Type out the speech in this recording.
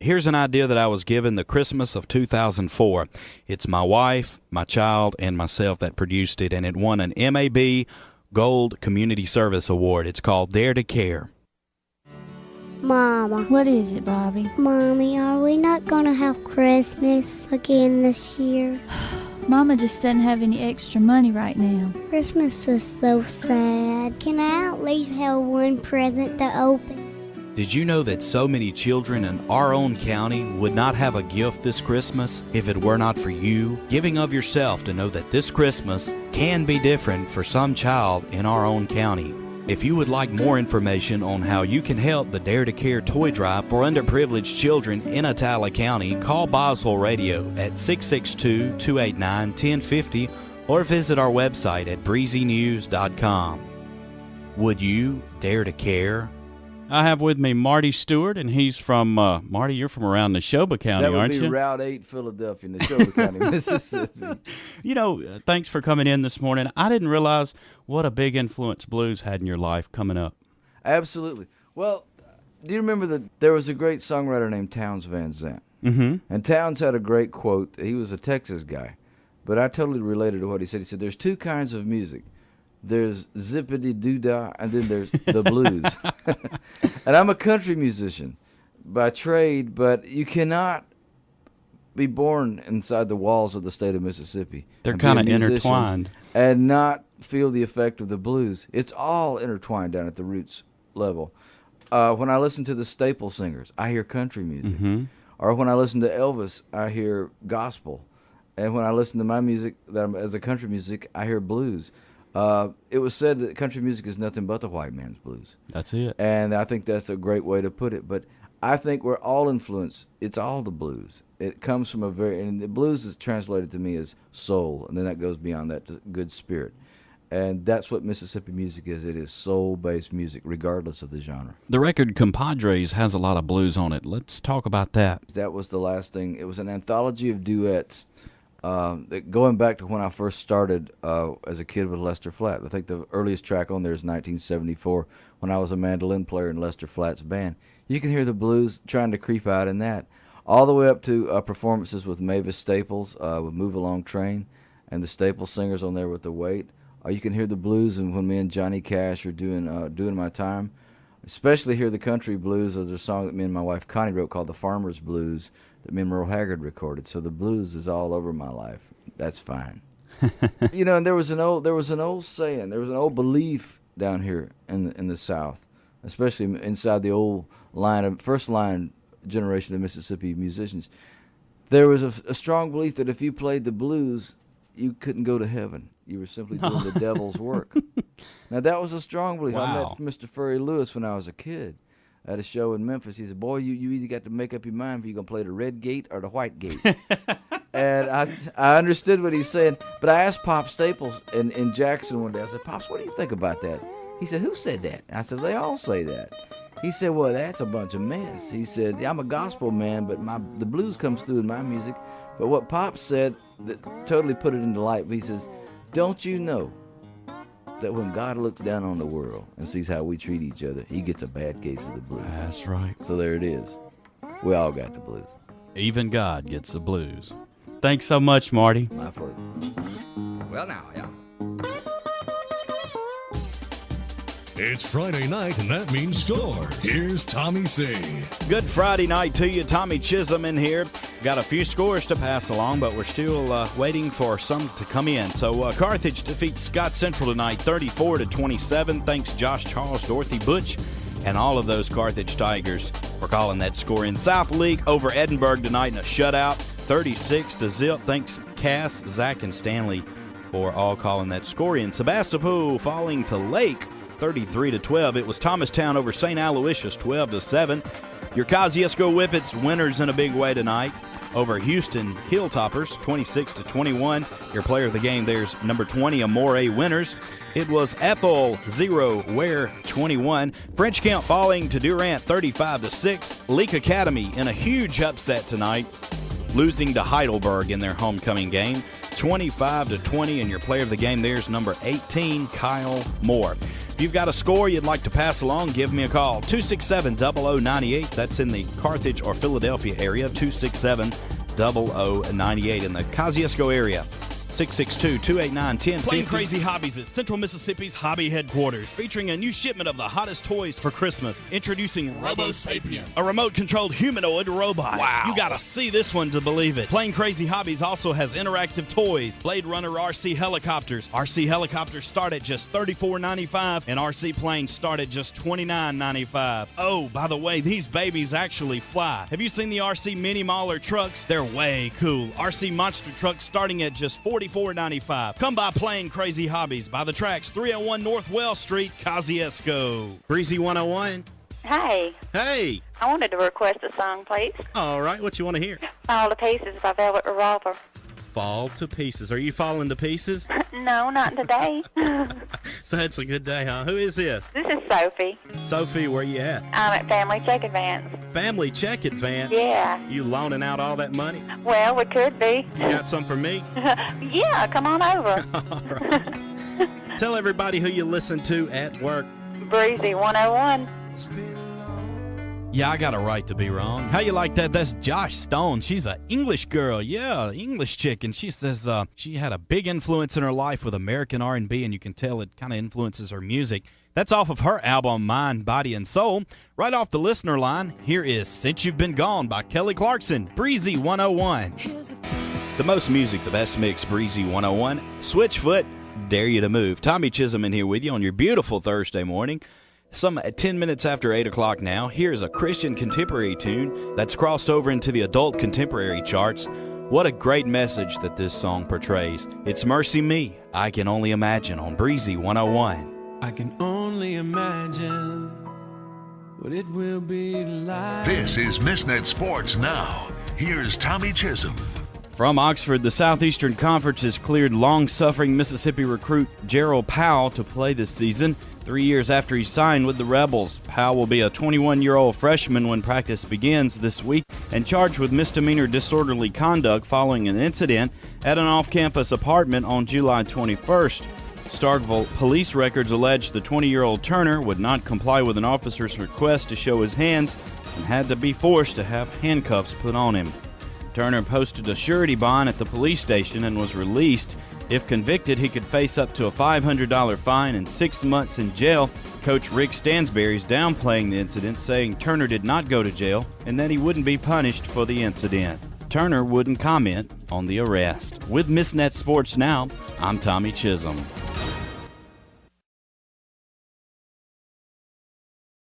Here's an idea that I was given the Christmas of 2004. It's my wife, my child, and myself that produced it, and it won an MAB Gold Community Service Award. It's called Dare to Care. Mama. What is it, Bobby? Mommy, are we not going to have Christmas again this year? Mama just doesn't have any extra money right now. Christmas is so sad. Can I at least have one present to open? Did you know that so many children in our own county would not have a gift this Christmas if it were not for you giving of yourself to know that this Christmas can be different for some child in our own county? If you would like more information on how you can help the Dare to Care toy drive for underprivileged children in Attala County, call Boswell Radio at 662-289-1050 or visit our website at breezynews.com. Would you dare to care? I have with me Marty Stewart, and he's from, Marty, you're from around Neshoba County, aren't you? That would be Route 8, Philadelphia, Neshoba County, Mississippi. You know, thanks for coming in this morning. I didn't realize what a big influence blues had in your life coming up. Absolutely. Well, do you remember that there was a great songwriter named Townes Van Zandt? Mm-hmm. And Townes had a great quote. He was a Texas guy, but I totally related to what he said. He said, there's two kinds of music. There's zippity-doo-dah, and then there's the blues. And I'm a country musician by trade, but you cannot be born inside the walls of the state of Mississippi. They're kind of intertwined. And not feel the effect of the blues. It's all intertwined down at the roots level. When I listen to the staple singers, I hear country music. Mm-hmm. Or when I listen to Elvis, I hear gospel. And when I listen to my music as a country music, I hear blues. It was said that country music is nothing but the white man's blues. That's it. And I think that's a great way to put it. But I think we're all influenced. It's all the blues. It comes from and the blues is translated to me as soul, and then that goes beyond that to good spirit. And that's what Mississippi music is. It is soul-based music, regardless of the genre. The record Compadres has a lot of blues on it. Let's talk about that. That was the last thing. It was an anthology of duets. Going back to when I first started as a kid with Lester Flatt. I think the earliest track on there is 1974 when I was a mandolin player in Lester Flatt's band. You can hear the blues trying to creep out in that. All the way up to performances with Mavis Staples with Move Along Train and the Staples singers on there with The Weight. You can hear the blues and when me and Johnny Cash are doing my time. Especially hear the country blues. There's a song that me and my wife Connie wrote called The Farmer's Blues that me and Merle Haggard recorded. So the blues is all over my life. That's fine. You know, and there was an old saying, there was an old belief down here in the South, especially inside the old first line generation of Mississippi musicians. There was a strong belief that if you played the blues, you couldn't go to heaven. You were simply doing the devil's work. Now, that was a strong belief. Wow. I met Mr. Furry Lewis when I was a kid at a show in Memphis. He said, boy, you either got to make up your mind if you're going to play the red gate or the white gate. And I understood what he's saying. But I asked Pop Staples in Jackson one day, I said, Pops, what do you think about that? He said, who said that? I said, they all say that. He said, well, that's a bunch of mess. He said, yeah, I'm a gospel man, but the blues comes through in my music. But what Pop said that totally put it into light, he says, don't you know that when God looks down on the world and sees how we treat each other, he gets a bad case of the blues. That's right. So there it is. We all got the blues. Even God gets the blues. Thanks so much, Marty. My pleasure. Well, now, yeah. It's Friday night, and that means scores. Here's Tommy C. Good Friday night to you. Tommy Chisholm in here. Got a few scores to pass along, but we're still waiting for some to come in. So Carthage defeats Scott Central tonight, 34-27. Thanks Josh Charles, Dorothy Butch, and all of those Carthage Tigers for calling that score in. South League over Edinburgh tonight in a shutout, 36-0. Thanks Cass, Zach, and Stanley for all calling that score in. Sebastopol falling to Lake, 33-12. It was Thomastown over St. Aloysius, 12-7. Your Kosciuszko Whippets winners in a big way tonight over Houston Hilltoppers, 26-21. Your player of the game there's number 20, Amore winners. It was Ethel 0, Ware 21. French Camp falling to Durant 35-6. Leak Academy in a huge upset tonight, losing to Heidelberg in their homecoming game, 25-20. And your player of the game there's number 18, Kyle Moore. If If you've got a score you'd like to pass along, give me a call. 267-0098. That's in the Carthage or Philadelphia area. 267-0098 in the Kosciuszko area. 662-289-1050. Playing Crazy Hobbies at Central Mississippi's hobby headquarters, featuring a new shipment of the hottest toys for Christmas. Introducing RoboSapien, a remote-controlled humanoid robot. Wow. You gotta see this one to believe it. Playing Crazy Hobbies also has interactive toys, Blade Runner RC helicopters. RC helicopters start at just $34.95, and RC planes start at just $29.95. Oh, by the way, these babies actually fly. Have you seen the RC Mini Mauler trucks? They're way cool. RC monster trucks starting at just $44.95. Come by Playing Crazy Hobbies by the tracks, 301 North Wells Street, Kosciuszko. Breezy 101. Hey, Hey. I wanted to request a song, please. All right, what you want to hear? All the Pieces by Velvet Revolver. Fall to pieces. Are you falling to pieces? No, not today. So it's a good day, huh? Who is this? This is Sophie. Sophie, where you at? I'm at Family Check Advance. Family check advance. Yeah. You loaning out all that money? Well, we could be. You got some for me? Yeah, come on over. All right. Tell everybody who you listen to at work. Breezy 101. Yeah, I got a right to be wrong. How you like that? That's Josh Stone. She's an English girl. Yeah, English chick. And she says she had a big influence in her life with American R&B, and you can tell it kind of influences her music. That's off of her album, Mind, Body, and Soul. Right off the listener line, here is Since You've Been Gone by Kelly Clarkson, Breezy 101. The most music, the best mix, Breezy 101. Switchfoot, Dare You to Move. Tommy Chisholm in here with you on your beautiful Thursday morning. Some 10 minutes after 8 o'clock now, here's a Christian contemporary tune that's crossed over into the adult contemporary charts. What a great message that this song portrays. It's Mercy Me, I Can Only Imagine on Breezy 101. I can only imagine what it will be like. This is MissNet Sports Now. Here's Tommy Chisholm. From Oxford, the Southeastern Conference has cleared long-suffering Mississippi recruit Gerald Powell to play this season. 3 years after he signed with the Rebels, Powell will be a 21-year-old freshman when practice begins this week and charged with misdemeanor disorderly conduct following an incident at an off-campus apartment on July 21st. Starkville police records allege the 20-year-old Turner would not comply with an officer's request to show his hands and had to be forced to have handcuffs put on him. Turner posted a surety bond at the police station and was released. If convicted, he could face up to a $500 fine and 6 months in jail. Coach Rick Stansberry is downplaying the incident, saying Turner did not go to jail and that he wouldn't be punished for the incident. Turner wouldn't comment on the arrest. With MissNet Sports Now, I'm Tommy Chisholm.